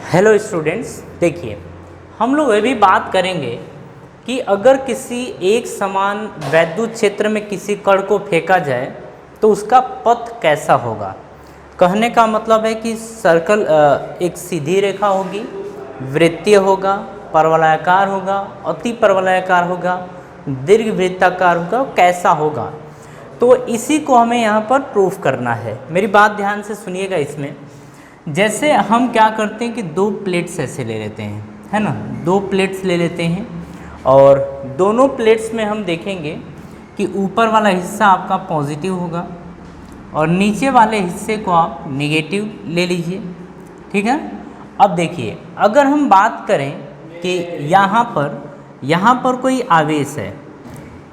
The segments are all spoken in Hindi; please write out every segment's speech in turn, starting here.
हेलो स्टूडेंट्स, देखिए हम लोग अभी बात करेंगे कि अगर किसी एक समान वैद्युत क्षेत्र में किसी कण को फेंका जाए तो उसका पथ कैसा होगा। कहने का मतलब है कि सर्कल एक सीधी रेखा होगी, वृत्तीय होगा, परवलयाकार होगा, अति परवलयाकार होगा, दीर्घवृत्ताकार होगा, कैसा होगा। तो इसी को हमें यहाँ पर प्रूफ करना है। मेरी बात ध्यान से सुनिएगा। इसमें जैसे हम क्या करते हैं कि दो प्लेट्स ऐसे ले लेते हैं, है ना, दो प्लेट्स ले लेते हैं और दोनों प्लेट्स में हम देखेंगे कि ऊपर वाला हिस्सा आपका पॉजिटिव होगा और नीचे वाले हिस्से को आप नेगेटिव ले लीजिए, ठीक है। अब देखिए, अगर हम बात करें कि यहाँ पर कोई आवेश है,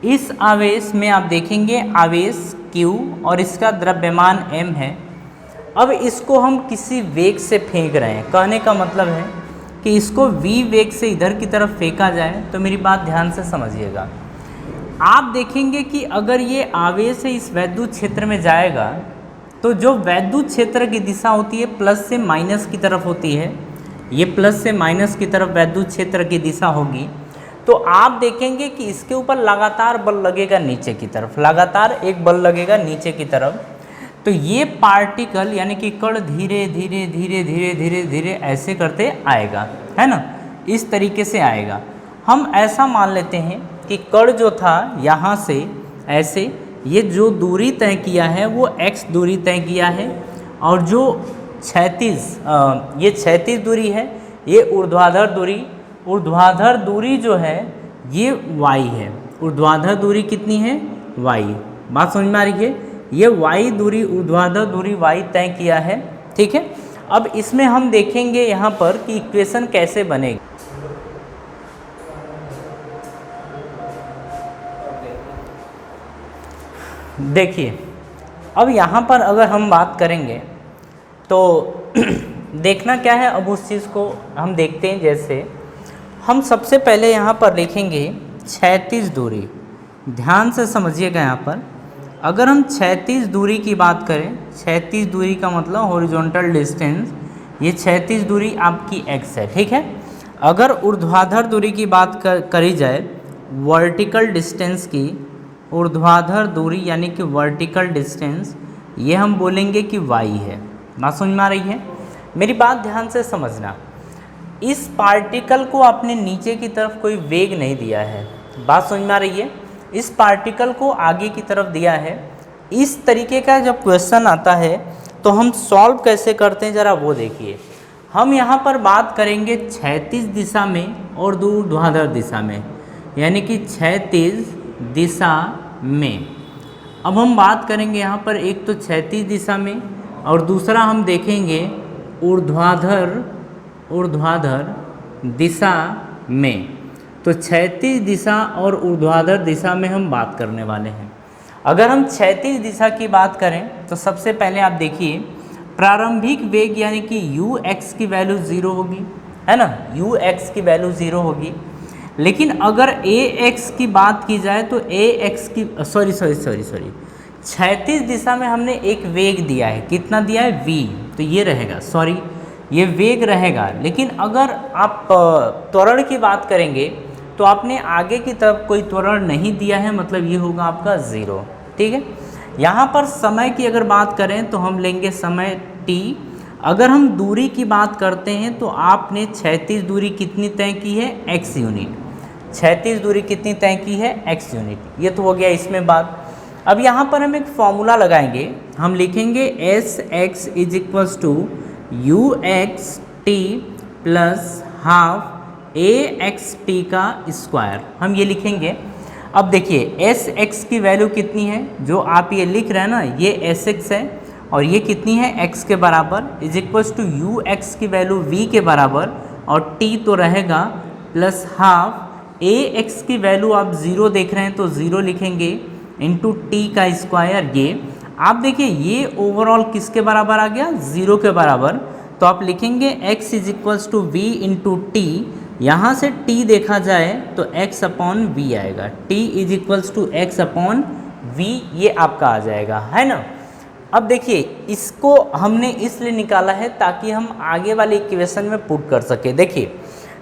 इस आवेश में आप देखेंगे आवेश Q और इसका द्रव्यमान m है। अब इसको हम किसी वेग से फेंक रहे हैं। कहने का मतलब है कि इसको v वेग से इधर की तरफ फेंका जाए तो मेरी बात ध्यान से समझिएगा। आप देखेंगे कि अगर ये आवेश इस वैद्युत क्षेत्र में जाएगा तो जो वैद्युत क्षेत्र की दिशा होती है प्लस से माइनस की तरफ होती है, ये प्लस से माइनस की तरफ वैद्युत क्षेत्र की दिशा होगी। तो आप देखेंगे कि इसके ऊपर लगातार बल लगेगा नीचे की तरफ, लगातार एक बल लगेगा नीचे की तरफ। तो ये पार्टिकल यानी कि कण धीरे धीरे धीरे धीरे धीरे धीरे ऐसे करते आएगा, है ना, इस तरीके से आएगा। हम ऐसा मान लेते हैं कि कण जो था यहाँ से ऐसे, ये जो दूरी तय किया है वो x दूरी तय किया है और जो ये क्षैतिज दूरी है, ये ऊर्ध्वाधर दूरी जो है ये y है। ऊर्ध्वाधर दूरी कितनी है? y। बात समझ में आ रही है? ये y दूरी, ऊर्ध्वाधर दूरी y तय किया है, ठीक है। अब इसमें हम देखेंगे यहाँ पर कि इक्वेशन कैसे बनेगी। देखिए, अब यहाँ पर अगर हम बात करेंगे तो देखना क्या है, अब उस चीज़ को हम देखते हैं। जैसे हम सबसे पहले यहाँ पर लिखेंगे क्षैतिज दूरी। ध्यान से समझिएगा। यहाँ पर अगर हम क्षैतिज दूरी की बात करें, क्षैतिज दूरी का मतलब हॉरिजॉन्टल डिस्टेंस, ये क्षैतिज दूरी आपकी x है, ठीक है। अगर ऊर्ध्वाधर दूरी की बात करी जाए, वर्टिकल डिस्टेंस की, ऊर्ध्वाधर दूरी यानी कि वर्टिकल डिस्टेंस, ये हम बोलेंगे कि y है। बात समझ में आ रही है? मेरी बात ध्यान से समझना। इस पार्टिकल को आपने नीचे की तरफ कोई वेग नहीं दिया है। बात समझ में आ रही है? इस पार्टिकल को आगे की तरफ दिया है। इस तरीके का जब क्वेश्चन आता है तो हम सॉल्व कैसे करते हैं, ज़रा वो देखिए। हम यहाँ पर बात करेंगे क्षैतिज दिशा में और ऊर्ध्वाधर दिशा में, यानी कि क्षैतिज दिशा में। अब हम बात करेंगे यहाँ पर एक तो क्षैतिज दिशा में और दूसरा हम देखेंगे ऊर्ध्वाधर दिशा में। तो क्षैतिज दिशा और ऊर्ध्वाधर दिशा में हम बात करने वाले हैं। अगर हम क्षैतिज दिशा की बात करें तो सबसे पहले आप देखिए, प्रारंभिक वेग यानी कि ux की वैल्यू 0 होगी, है ना, ux की वैल्यू 0 होगी। लेकिन अगर ax की बात की जाए तो ax की सॉरी क्षैतिज दिशा में हमने एक वेग दिया है। कितना दिया है? v। तो ये रहेगा, ये वेग रहेगा। लेकिन अगर आप त्वरण की बात करेंगे तो आपने आगे की तरफ कोई त्वरण नहीं दिया है, मतलब ये होगा आपका 0, ठीक है। यहाँ पर समय की अगर बात करें तो हम लेंगे समय t। अगर हम दूरी की बात करते हैं तो आपने क्षैतिज दूरी कितनी तय की है? x unit. क्षैतिज दूरी कितनी तय की है? x unit. ये तो हो गया इसमें बात। अब यहाँ पर हम एक फॉर्मूला लगाएंगे। हम लिखेंगे Sx is equals to UXT plus half AXT का स्क्वायर, हम ये लिखेंगे। अब देखिए Sx की वैल्यू कितनी है, जो आप ये लिख रहे हैं ना, ये Sx है और ये कितनी है? x के बराबर, इज इक्वल्स टू Ux की वैल्यू v के बराबर और t तो रहेगा प्लस हाफ Ax की वैल्यू आप 0 देख रहे हैं तो 0 लिखेंगे इंटू टी का स्क्वायर। ये आप देखिए ये ओवरऑल किसके बराबर आ गया? 0 के बराबर। तो आप लिखेंगे x is equals to V into T. यहाँ से t देखा जाए तो x अपॉन v आएगा, t is equals to x upon v, ये आपका आ जाएगा, है ना। अब देखिए इसको हमने इसलिए निकाला है ताकि हम आगे वाले इक्वेशन में पुट कर सके। देखिए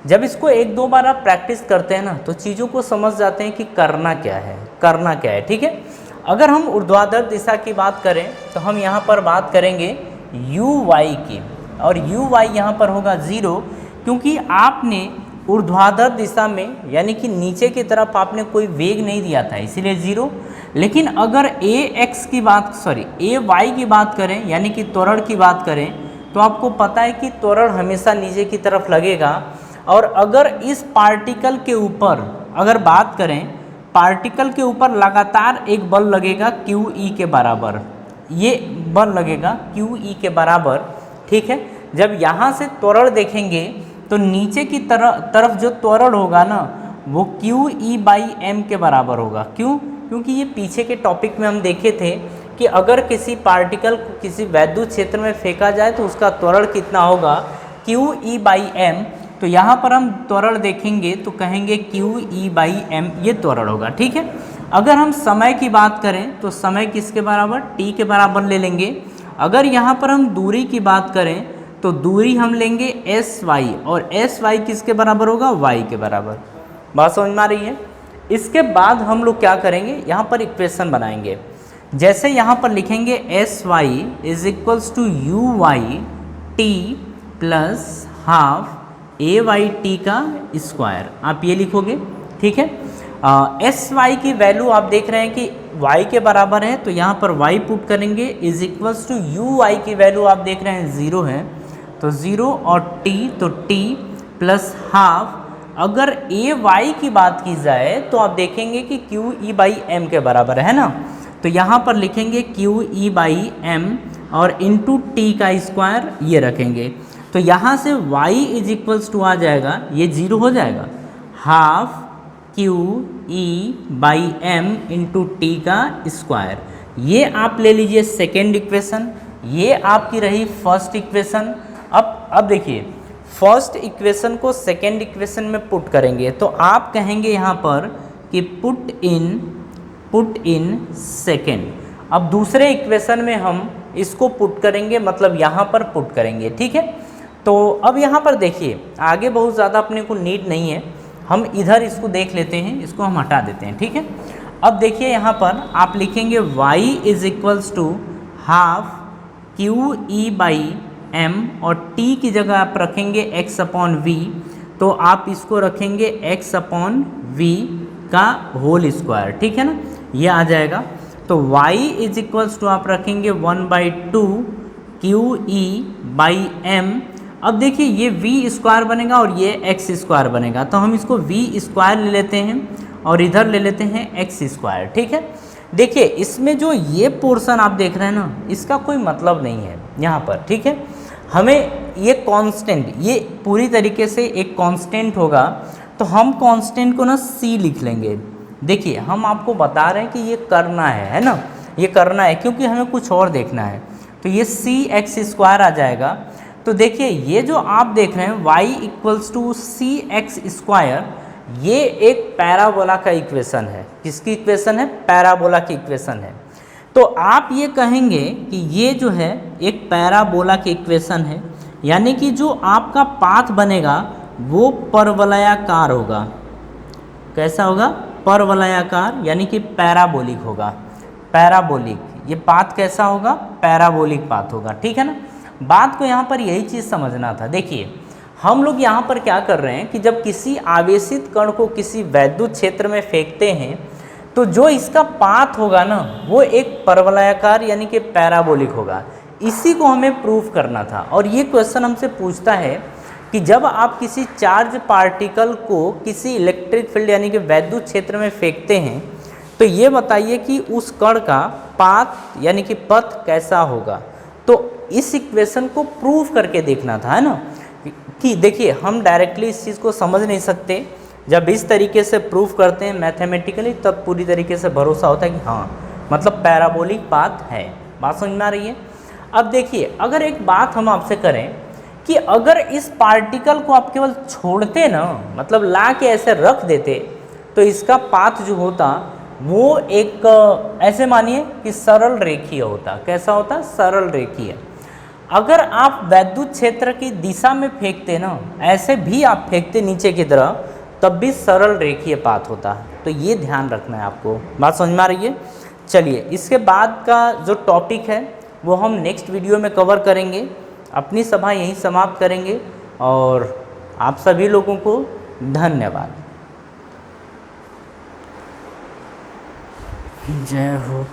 जब इसको एक दो बार आप प्रैक्टिस करते हैं ना तो चीज़ों को समझ जाते हैं कि करना क्या है, ठीक है। अगर हम ऊर्ध्वाधर दिशा की बात करें तो हम यहाँ पर बात करेंगे यू वाई की, और यू वाई यहाँ पर होगा 0, क्योंकि आपने ऊर्ध्वाधर दिशा में यानी कि नीचे की तरफ आपने कोई वेग नहीं दिया था, इसीलिए 0। लेकिन अगर ए वाई की बात करें यानी कि त्वरण की बात करें तो आपको पता है कि त्वरण हमेशा नीचे की तरफ लगेगा। और अगर इस पार्टिकल के ऊपर अगर बात करें, पार्टिकल के ऊपर लगातार एक बल लगेगा क्यू ई के बराबर, ये बल लगेगा क्यू ई के बराबर, ठीक है। जब यहाँ से त्वरण देखेंगे तो नीचे की तरफ जो त्वरण होगा ना वो क्यू ई बाई एम के बराबर होगा। क्यों? क्योंकि ये पीछे के टॉपिक में हम देखे थे कि अगर किसी पार्टिकल को किसी वैद्युत क्षेत्र में फेंका जाए तो उसका त्वरण कितना होगा, क्यू ई बाई एम। तो यहाँ पर हम त्वरण देखेंगे तो कहेंगे क्यू ई बाई एम, ये त्वरण होगा, ठीक है। अगर हम समय की बात करें तो समय किसके बराबर, टी के बराबर ले लेंगे। अगर यहाँ पर हम दूरी की बात करें तो दूरी हम लेंगे एस वाई, और एस वाई किसके बराबर होगा, वाई के बराबर। बात समझ में आ रही है। इसके बाद हम लोग क्या करेंगे, यहाँ पर इक्वेशन बनाएंगे। जैसे यहाँ पर लिखेंगे S Y is equals to U Y T plus half A Y T का स्क्वायर, आप ये लिखोगे, ठीक है। एस वाई की वैल्यू आप देख रहे हैं कि y के बराबर है, तो यहाँ पर y पुट करेंगे is equals to U Y की वैल्यू आप देख रहे हैं 0 है, तो 0 और t, तो t प्लस हाफ। अगर ए वाई की बात की जाए तो आप देखेंगे कि क्यू ई बाई एम के बराबर है ना, तो यहाँ पर लिखेंगे क्यू ई बाई एम और इंटू टी का स्क्वायर ये रखेंगे, तो यहाँ से y इज इक्वल्स टू आ जाएगा, ये 0 हो जाएगा, half Q E by M into T का स्क्वायर। ये आप ले लीजिए सेकेंड इक्वेशन, ये आपकी रही फर्स्ट इक्वेशन। अब देखिए फर्स्ट इक्वेशन को सेकेंड इक्वेशन में पुट करेंगे तो आप कहेंगे यहाँ पर कि पुट इन सेकेंड। अब दूसरे इक्वेशन में हम इसको पुट करेंगे, मतलब यहाँ पर पुट करेंगे, ठीक है। तो अब यहाँ पर देखिए आगे बहुत ज़्यादा अपने को नीड नहीं है, हम इधर इसको देख लेते हैं, इसको हम हटा देते हैं, ठीक है। अब देखिए यहाँ पर आप लिखेंगे y is equals to half Q E by M और t की जगह आप रखेंगे x अपॉन वी, तो आप इसको रखेंगे x अपॉन वी का होल स्क्वायर, ठीक है ना, ये आ जाएगा। तो y इज इक्वल्स टू आप रखेंगे 1/2 क्यू ई बाई एम। अब देखिए ये v स्क्वायर बनेगा और ये x स्क्वायर बनेगा, तो हम इसको v स्क्वायर ले लेते हैं और इधर ले लेते हैं x स्क्वायर, ठीक है। देखिए इसमें जो ये पोर्शन आप देख रहे हैं ना, इसका कोई मतलब नहीं है यहाँ पर, ठीक है। हमें ये कांस्टेंट, ये पूरी तरीके से एक कांस्टेंट होगा, तो हम कांस्टेंट को ना c लिख लेंगे। देखिए हम आपको बता रहे हैं कि ये करना है ना, ये करना है क्योंकि हमें कुछ और देखना है, तो ये सी एक्स स्क्वायर आ जाएगा। तो देखिए ये जो आप देख रहे हैं y equals to C X square, ये एक पैराबोला का इक्वेशन है। किसकी इक्वेशन है? पैराबोला की इक्वेशन है। तो आप ये कहेंगे कि ये जो है एक पैराबोला की इक्वेशन है, यानी कि जो आपका पाथ बनेगा वो परवलयाकार होगा। कैसा होगा? परवलयाकार, यानी कि पैराबोलिक होगा। पैराबोलिक, ये पाथ कैसा होगा? पैराबोलिक पाथ होगा, ठीक है ना। बात को यहाँ पर यही चीज़ समझना था। देखिए हम लोग यहाँ पर क्या कर रहे हैं कि जब किसी आवेशित कण को किसी वैद्युत क्षेत्र में फेंकते हैं तो जो इसका पाथ होगा ना वो एक परवलयाकार यानी कि पैराबोलिक होगा। इसी को हमें प्रूफ करना था। और ये क्वेश्चन हमसे पूछता है कि जब आप किसी चार्ज पार्टिकल को किसी इलेक्ट्रिक फील्ड यानी कि वैद्युत क्षेत्र में फेंकते हैं तो ये बताइए कि उस कण का पाथ यानी कि पथ कैसा होगा। तो इस इक्वेशन को प्रूफ करके देखना था, है ना। कि देखिए हम डायरेक्टली इस चीज़ को समझ नहीं सकते, जब इस तरीके से प्रूफ करते हैं मैथमेटिकली तब पूरी तरीके से भरोसा होता है कि हाँ मतलब पैराबोलिक पाथ है। बात समझ में आ रही है। अब देखिए अगर एक बात हम आपसे करें कि अगर इस पार्टिकल को आप केवल छोड़ते ना, मतलब ला के ऐसे रख देते, तो इसका पाथ जो होता वो एक ऐसे मानिए कि सरल रेखीय होता। कैसा होता? सरल रेखीय। अगर आप वैद्युत क्षेत्र की दिशा में फेंकते ना, ऐसे भी आप फेंकते नीचे की तरफ, तब भी सरल रेखीय पाथ होता है। तो ये ध्यान रखना है आपको। बात समझ में आ रही है? चलिए, इसके बाद का जो टॉपिक है वो हम नेक्स्ट वीडियो में कवर करेंगे। अपनी सभा यहीं समाप्त करेंगे और आप सभी लोगों को धन्यवाद। जय हो।